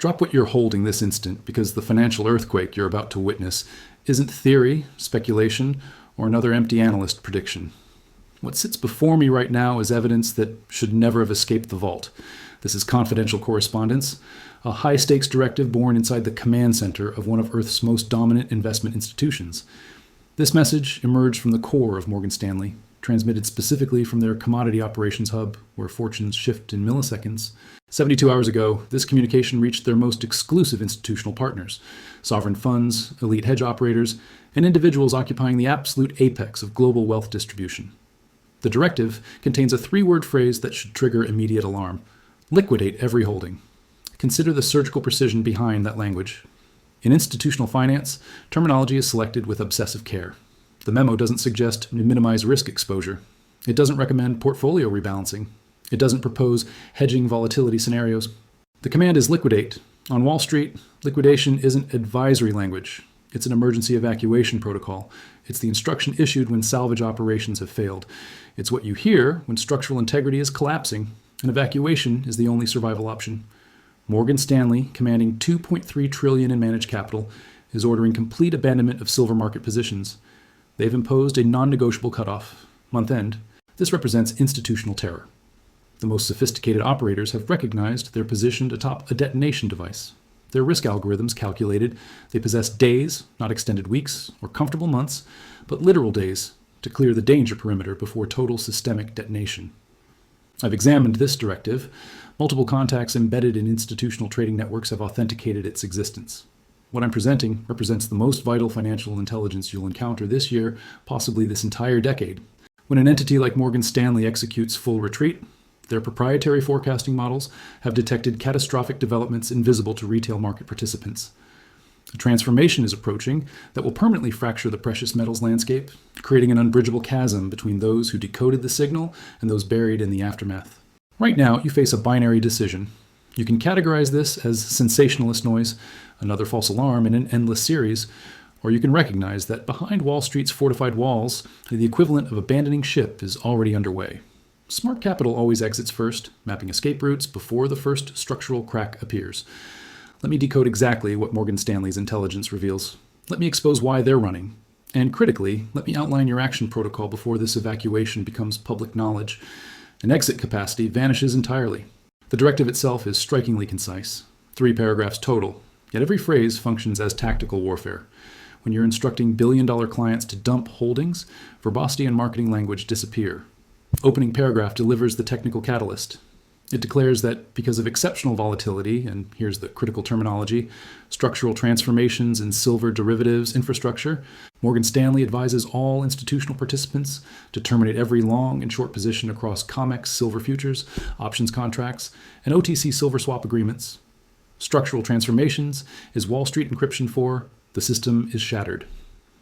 Drop what you're holding this instant, because the financial earthquake you're about to witness isn't theory, speculation, or another empty analyst prediction. What sits before me right now is evidence that should never have escaped the vault. This is confidential correspondence, a high-stakes directive born inside the command center of one of Earth's most dominant investment institutions. This message emerged from the core of Morgan Stanley, transmitted specifically from their commodity operations hub, where fortunes shift in milliseconds. 72 hours ago, this communication reached their most exclusive institutional partners, sovereign funds, elite hedge operators, and individuals occupying the absolute apex of global wealth distribution. The directive contains a 3-word phrase that should trigger immediate alarm: liquidate every holding. Consider the surgical precision behind that language. In institutional finance, terminology is selected with obsessive care. The memo doesn't suggest minimize risk exposure. It doesn't recommend portfolio rebalancing. It doesn't propose hedging volatility scenarios. The command is liquidate. On Wall Street, liquidation isn't advisory language. It's an emergency evacuation protocol. It's the instruction issued when salvage operations have failed. It's what you hear when structural integrity is collapsing, and evacuation is the only survival option. Morgan Stanley, commanding $2.3 trillion in managed capital, is ordering complete abandonment of silver market positions. They've imposed a non-negotiable cutoff, month end. This represents institutional terror. The most sophisticated operators have recognized they're positioned atop a detonation device. Their risk algorithms calculated they possess days, not extended weeks or comfortable months, but literal days to clear the danger perimeter before total systemic detonation. I've examined this directive. Multiple contacts embedded in institutional trading networks have authenticated its existence. What I'm presenting represents the most vital financial intelligence you'll encounter this year, possibly this entire decade. When an entity like Morgan Stanley executes full retreat, their proprietary forecasting models have detected catastrophic developments invisible to retail market participants. A transformation is approaching that will permanently fracture the precious metals landscape, creating an unbridgeable chasm between those who decoded the signal and those buried in the aftermath. Right now, you face a binary decision. You can categorize this as sensationalist noise, another false alarm in an endless series, or you can recognize that behind Wall Street's fortified walls, the equivalent of abandoning ship is already underway. Smart capital always exits first, mapping escape routes before the first structural crack appears. Let me decode exactly what Morgan Stanley's intelligence reveals. Let me expose why they're running. And critically, let me outline your action protocol before this evacuation becomes public knowledge. An exit capacity vanishes entirely. The directive itself is strikingly concise. 3 paragraphs total, yet every phrase functions as tactical warfare. When you're instructing billion-dollar clients to dump holdings, verbosity and marketing language disappear. Opening paragraph delivers the technical catalyst. It declares that because of exceptional volatility, and here's the critical terminology, structural transformations in silver derivatives infrastructure, Morgan Stanley advises all institutional participants to terminate every long and short position across COMEX silver futures, options contracts, and OTC silver swap agreements. Structural transformations is Wall Street encryption for the system is shattered.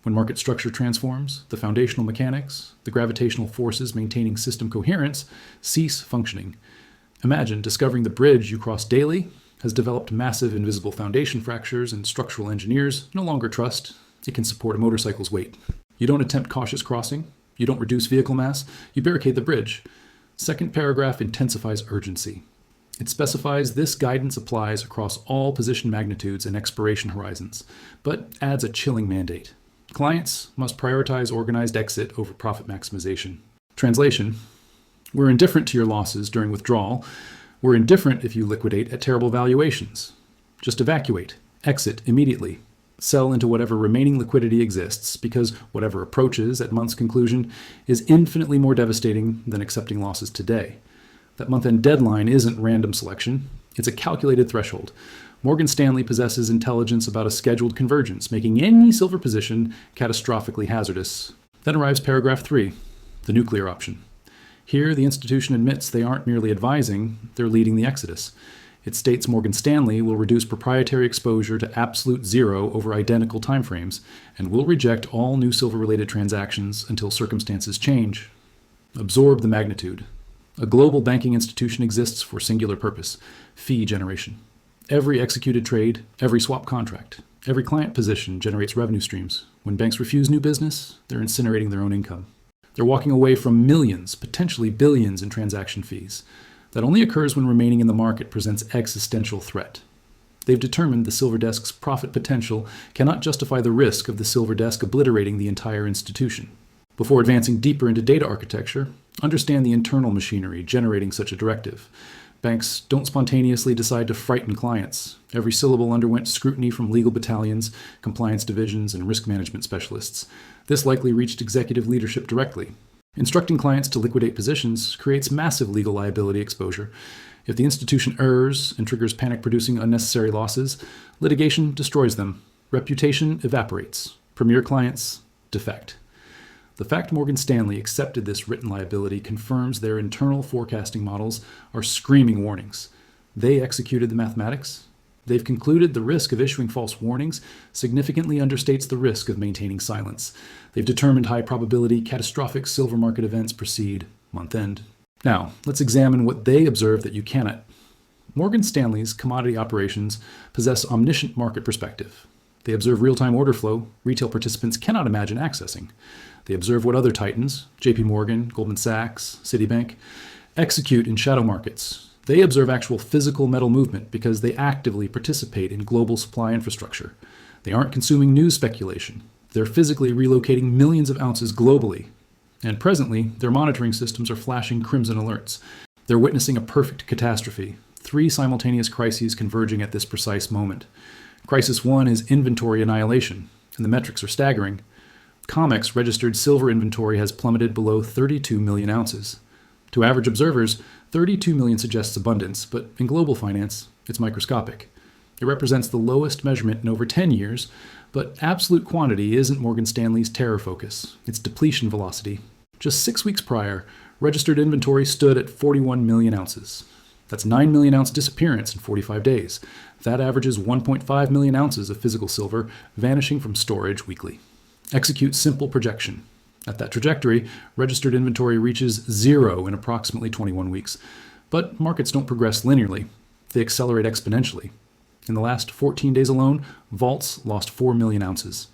When market structure transforms, the foundational mechanics, the gravitational forces maintaining system coherence, cease functioning. Imagine discovering the bridge you cross daily has developed massive invisible foundation fractures and structural engineers no longer trust it can support a motorcycle's weight. You don't attempt cautious crossing. You don't reduce vehicle mass. You barricade the bridge. Second paragraph intensifies urgency. It specifies this guidance applies across all position magnitudes and expiration horizons, but adds a chilling mandate. Clients must prioritize organized exit over profit maximization. Translation: we're indifferent to your losses during withdrawal. We're indifferent if you liquidate at terrible valuations. Just evacuate, exit immediately, sell into whatever remaining liquidity exists, because whatever approaches at month's conclusion is infinitely more devastating than accepting losses today. That month-end deadline isn't random selection. It's a calculated threshold. Morgan Stanley possesses intelligence about a scheduled convergence, making any silver position catastrophically hazardous. Then arrives paragraph 3, the nuclear option. Here, the institution admits they aren't merely advising, they're leading the exodus. It states Morgan Stanley will reduce proprietary exposure to absolute zero over identical timeframes, and will reject all new silver-related transactions until circumstances change. Absorb the magnitude. A global banking institution exists for singular purpose: fee generation. Every executed trade, every swap contract, every client position generates revenue streams. When banks refuse new business, they're incinerating their own income. They're walking away from millions, potentially billions in transaction fees. That only occurs when remaining in the market presents existential threat. They've determined the silver desk's profit potential cannot justify the risk of the silver desk obliterating the entire institution. Before advancing deeper into data architecture, understand the internal machinery generating such a directive. Banks don't spontaneously decide to frighten clients. Every syllable underwent scrutiny from legal battalions, compliance divisions, and risk management specialists. This likely reached executive leadership directly. Instructing clients to liquidate positions creates massive legal liability exposure. If the institution errs and triggers panic-producing unnecessary losses, litigation destroys them. Reputation evaporates. Premier clients defect. The fact Morgan Stanley accepted this written liability confirms their internal forecasting models are screaming warnings. They executed the mathematics. They've concluded the risk of issuing false warnings significantly understates the risk of maintaining silence. They've determined high probability catastrophic silver market events proceed month end. Now, let's examine what they observe that you cannot. Morgan Stanley's commodity operations possess omniscient market perspective. They observe real-time order flow retail participants cannot imagine accessing. They observe what other titans, JP Morgan, Goldman Sachs, Citibank, execute in shadow markets. They observe actual physical metal movement because they actively participate in global supply infrastructure. They aren't consuming news speculation. They're physically relocating millions of ounces globally. And presently, their monitoring systems are flashing crimson alerts. They're witnessing a perfect catastrophe, 3 simultaneous crises converging at this precise moment. Crisis 1 is inventory annihilation, and the metrics are staggering. COMEX registered silver inventory has plummeted below 32 million ounces. To average observers, 32 million suggests abundance, but in global finance, it's microscopic. It represents the lowest measurement in over 10 years, but absolute quantity isn't Morgan Stanley's terror focus. It's depletion velocity. Just 6 weeks prior, registered inventory stood at 41 million ounces. That's 9 million ounce disappearance in 45 days. That averages 1.5 million ounces of physical silver vanishing from storage weekly. Execute simple projection. At that trajectory, registered inventory reaches 0 in approximately 21 weeks. But markets don't progress linearly. They accelerate exponentially. In the last 14 days alone, vaults lost 4 million ounces.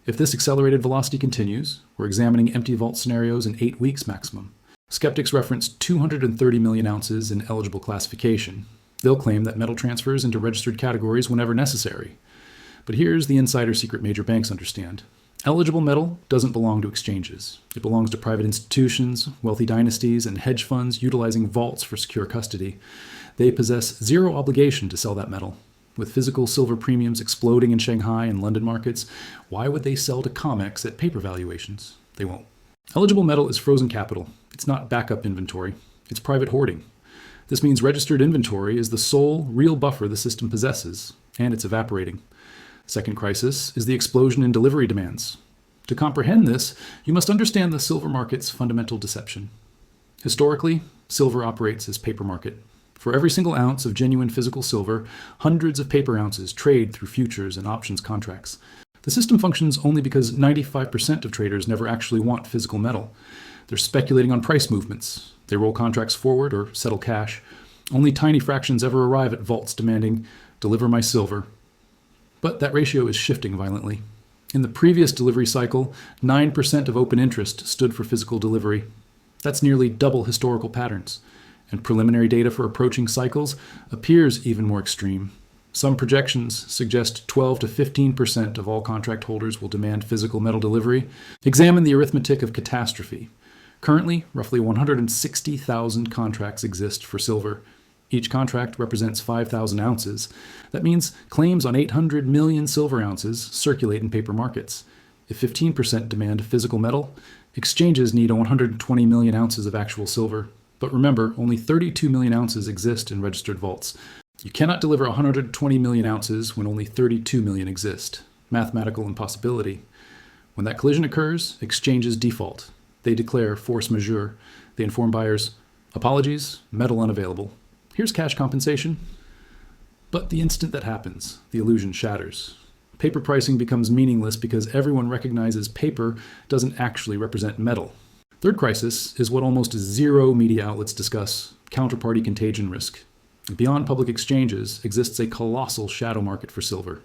If this accelerated velocity continues, we're examining empty vault scenarios in 8 weeks maximum. Skeptics reference 230 million ounces in eligible classification. They'll claim that metal transfers into registered categories whenever necessary. But here's the insider secret major banks understand. Eligible metal doesn't belong to exchanges. It belongs to private institutions, wealthy dynasties, and hedge funds utilizing vaults for secure custody. They possess zero obligation to sell that metal. With physical silver premiums exploding in Shanghai and London markets, why would they sell to COMEX at paper valuations? They won't. Eligible metal is frozen capital. It's not backup inventory. It's private hoarding. This means registered inventory is the sole real buffer the system possesses, and it's evaporating. Second crisis is the explosion in delivery demands. To comprehend this, you must understand the silver market's fundamental deception. Historically, silver operates as paper market. For every single ounce of genuine physical silver, hundreds of paper ounces trade through futures and options contracts. The system functions only because 95% of traders never actually want physical metal. They're speculating on price movements. They roll contracts forward or settle cash. Only tiny fractions ever arrive at vaults demanding, "Deliver my silver." But that ratio is shifting violently. In the previous delivery cycle, 9% of open interest stood for physical delivery. That's nearly double historical patterns. And preliminary data for approaching cycles appears even more extreme. Some projections suggest 12 to 15% of all contract holders will demand physical metal delivery. Examine the arithmetic of catastrophe. Currently, roughly 160,000 contracts exist for silver. Each contract represents 5,000 ounces. That means claims on 800 million silver ounces circulate in paper markets. If 15% demand physical metal, exchanges need 120 million ounces of actual silver. But remember, only 32 million ounces exist in registered vaults. You cannot deliver 120 million ounces when only 32 million exist. Mathematical impossibility. When that collision occurs, exchanges default. They declare force majeure. They inform buyers, "Apologies, metal unavailable. Here's cash compensation." But the instant that happens, the illusion shatters. Paper pricing becomes meaningless because everyone recognizes paper doesn't actually represent metal. Third crisis is what almost zero media outlets discuss: counterparty contagion risk. Beyond public exchanges exists a colossal shadow market for silver.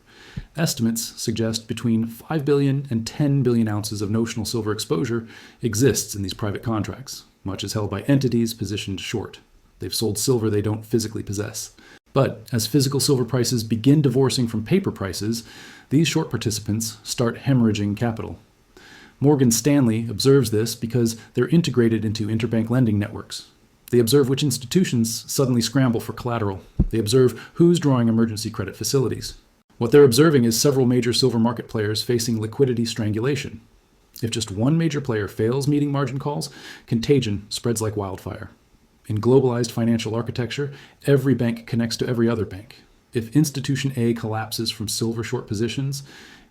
Estimates suggest between 5 billion and 10 billion ounces of notional silver exposure exists in these private contracts. Much is held by entities positioned short. They've sold silver they don't physically possess. But as physical silver prices begin divorcing from paper prices, these short participants start hemorrhaging capital. Morgan Stanley observes this because they're integrated into interbank lending networks. They observe which institutions suddenly scramble for collateral. They observe who's drawing emergency credit facilities. What they're observing is several major silver market players facing liquidity strangulation. If just one major player fails meeting margin calls, contagion spreads like wildfire. In globalized financial architecture, every bank connects to every other bank. If institution A collapses from silver short positions,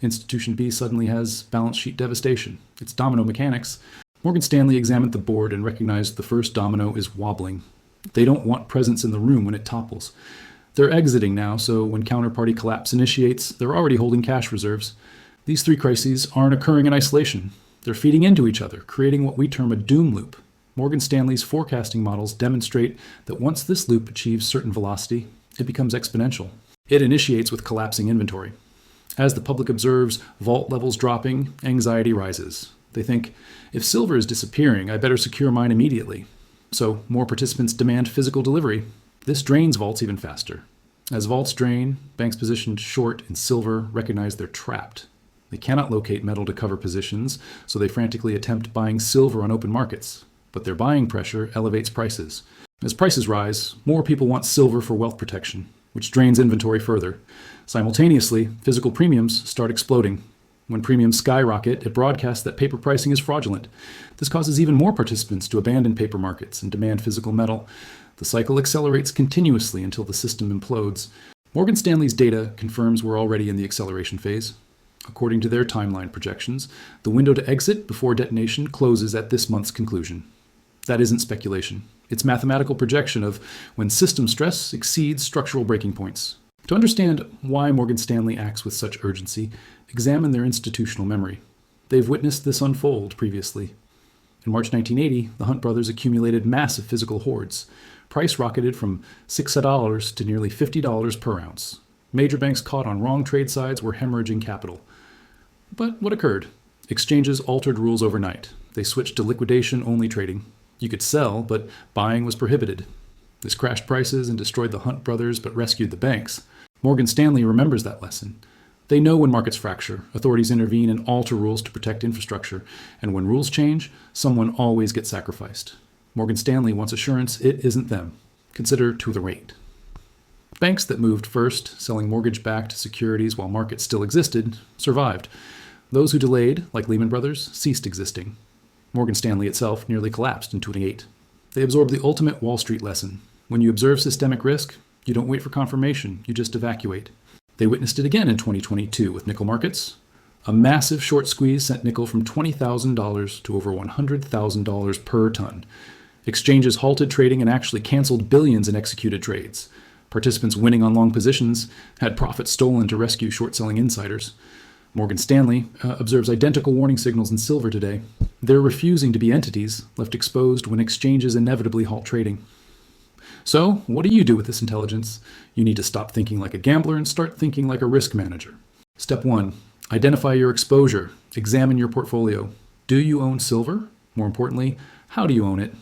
institution B suddenly has balance sheet devastation. It's domino mechanics. Morgan Stanley examined the board and recognized the first domino is wobbling. They don't want presence in the room when it topples. They're exiting now, so when counterparty collapse initiates, they're already holding cash reserves. These three crises aren't occurring in isolation. They're feeding into each other, creating what we term a doom loop. Morgan Stanley's forecasting models demonstrate that once this loop achieves certain velocity, it becomes exponential. It initiates with collapsing inventory. As the public observes vault levels dropping, anxiety rises. They think, if silver is disappearing, I better secure mine immediately. So more participants demand physical delivery. This drains vaults even faster. As vaults drain, banks positioned short in silver recognize they're trapped. They cannot locate metal to cover positions, so they frantically attempt buying silver on open markets. But their buying pressure elevates prices. As prices rise, more people want silver for wealth protection, which drains inventory further. Simultaneously, physical premiums start exploding. When premiums skyrocket, it broadcasts that paper pricing is fraudulent. This causes even more participants to abandon paper markets and demand physical metal. The cycle accelerates continuously until the system implodes. Morgan Stanley's data confirms we're already in the acceleration phase. According to their timeline projections, the window to exit before detonation closes at this month's conclusion. That isn't speculation. It's mathematical projection of when system stress exceeds structural breaking points. To understand why Morgan Stanley acts with such urgency, examine their institutional memory. They've witnessed this unfold previously. In March 1980, the Hunt brothers accumulated massive physical hoards. Price rocketed from $6 to nearly $50 per ounce. Major banks caught on wrong trade sides were hemorrhaging capital. But what occurred? Exchanges altered rules overnight. They switched to liquidation-only trading. You could sell, but buying was prohibited. This crashed prices and destroyed the Hunt brothers, but rescued the banks. Morgan Stanley remembers that lesson. They know when markets fracture, authorities intervene and alter rules to protect infrastructure. And when rules change, someone always gets sacrificed. Morgan Stanley wants assurance it isn't them. Consider to the rate. Banks that moved first, selling mortgage-backed securities while markets still existed, survived. Those who delayed, like Lehman Brothers, ceased existing. Morgan Stanley itself nearly collapsed in 2008. They absorbed the ultimate Wall Street lesson. When you observe systemic risk, you don't wait for confirmation, you just evacuate. They witnessed it again in 2022 with nickel markets. A massive short squeeze sent nickel from $20,000 to over $100,000 per ton. Exchanges halted trading and actually canceled billions in executed trades. Participants winning on long positions had profits stolen to rescue short-selling insiders. Morgan Stanley observes identical warning signals in silver today. They're refusing to be entities left exposed when exchanges inevitably halt trading. So, what do you do with this intelligence? You need to stop thinking like a gambler and start thinking like a risk manager. Step 1. Identify your exposure. Examine your portfolio. Do you own silver? More importantly, how do you own it?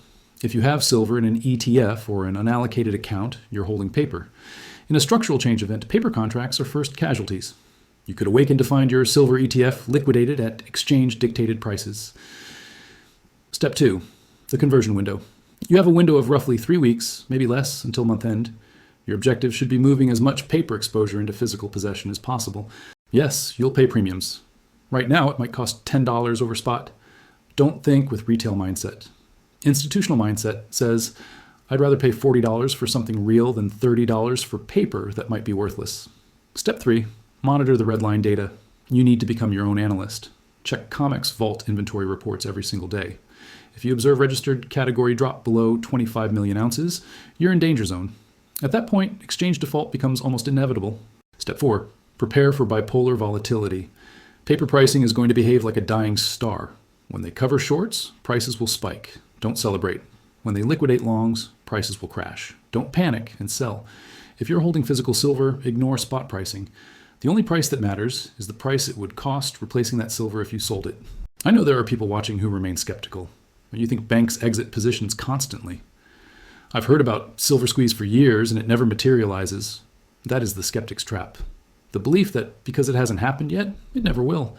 If you have silver in an ETF or an unallocated account, you're holding paper. In a structural change event, paper contracts are first casualties. You could awaken to find your silver ETF liquidated at exchange-dictated prices. Step 2. The conversion window. You have a window of roughly 3 weeks, maybe less, until month end. Your objective should be moving as much paper exposure into physical possession as possible. Yes, you'll pay premiums. Right now, it might cost $10 over spot. Don't think with retail mindset. Institutional mindset says, I'd rather pay $40 for something real than $30 for paper that might be worthless. Step 3. Monitor the red line data. You need to become your own analyst. Check COMEX vault inventory reports every single day. If you observe registered category drop below 25 million ounces, you're in danger zone. At that point, exchange default becomes almost inevitable. Step 4. Prepare for bipolar volatility. Paper pricing is going to behave like a dying star. When they cover shorts, prices will spike. Don't celebrate. When they liquidate longs, prices will crash. Don't panic and sell. If you're holding physical silver, ignore spot pricing. The only price that matters is the price it would cost replacing that silver if you sold it. I know there are people watching who remain skeptical. You think banks exit positions constantly. I've heard about silver squeeze for years and it never materializes. That is the skeptic's trap. The belief that because it hasn't happened yet, it never will.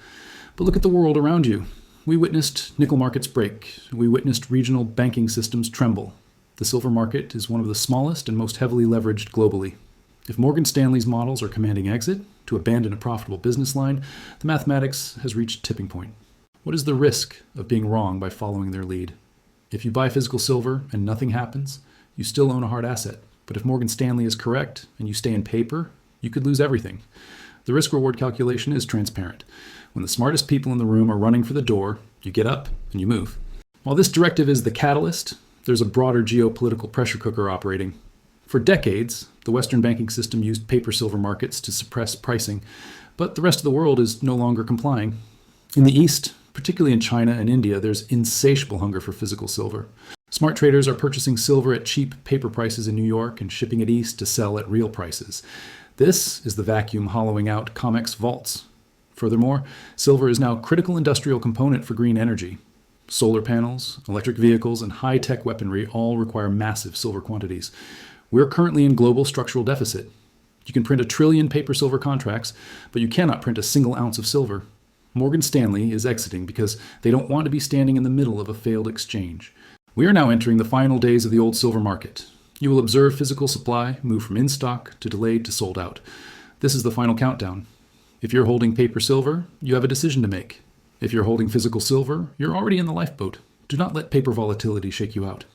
But look at the world around you. We witnessed nickel markets break. We witnessed regional banking systems tremble. The silver market is one of the smallest and most heavily leveraged globally. If Morgan Stanley's models are commanding exit to abandon a profitable business line, the mathematics has reached a tipping point. What is the risk of being wrong by following their lead? If you buy physical silver and nothing happens, you still own a hard asset. But if Morgan Stanley is correct and you stay in paper, you could lose everything. The risk-reward calculation is transparent. When the smartest people in the room are running for the door, you get up and you move. While this directive is the catalyst, there's a broader geopolitical pressure cooker operating. For decades, the Western banking system used paper silver markets to suppress pricing, but the rest of the world is no longer complying. In the East, particularly in China and India, there's insatiable hunger for physical silver. Smart traders are purchasing silver at cheap paper prices in New York and shipping it east to sell at real prices. This is the vacuum hollowing out COMEX vaults. Furthermore, silver is now a critical industrial component for green energy. Solar panels, electric vehicles, and high-tech weaponry all require massive silver quantities. We're currently in global structural deficit. You can print 1 trillion paper silver contracts, but you cannot print a single ounce of silver. Morgan Stanley is exiting because they don't want to be standing in the middle of a failed exchange. We are now entering the final days of the old silver market. You will observe physical supply move from in stock to delayed to sold out. This is the final countdown. If you're holding paper silver, you have a decision to make. If you're holding physical silver, you're already in the lifeboat. Do not let paper volatility shake you out.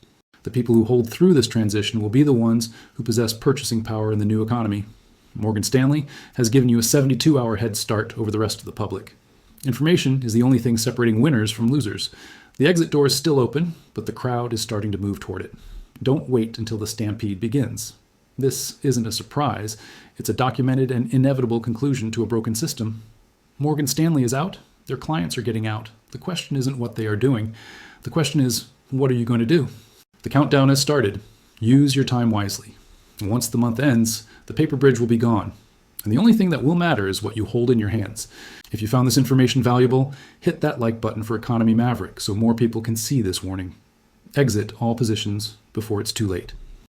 The people who hold through this transition will be the ones who possess purchasing power in the new economy. Morgan Stanley has given you a 72-hour head start over the rest of the public. Information is the only thing separating winners from losers. The exit door is still open, but the crowd is starting to move toward it. Don't wait until the stampede begins. This isn't a surprise. It's a documented and inevitable conclusion to a broken system. Morgan Stanley is out. Their clients are getting out. The question isn't what they are doing. The question is, what are you going to do? The countdown has started. Use your time wisely. And once the month ends, the paper bridge will be gone. And the only thing that will matter is what you hold in your hands. If you found this information valuable, hit that like button for Economy Maverick so more people can see this warning. Exit all positions before it's too late.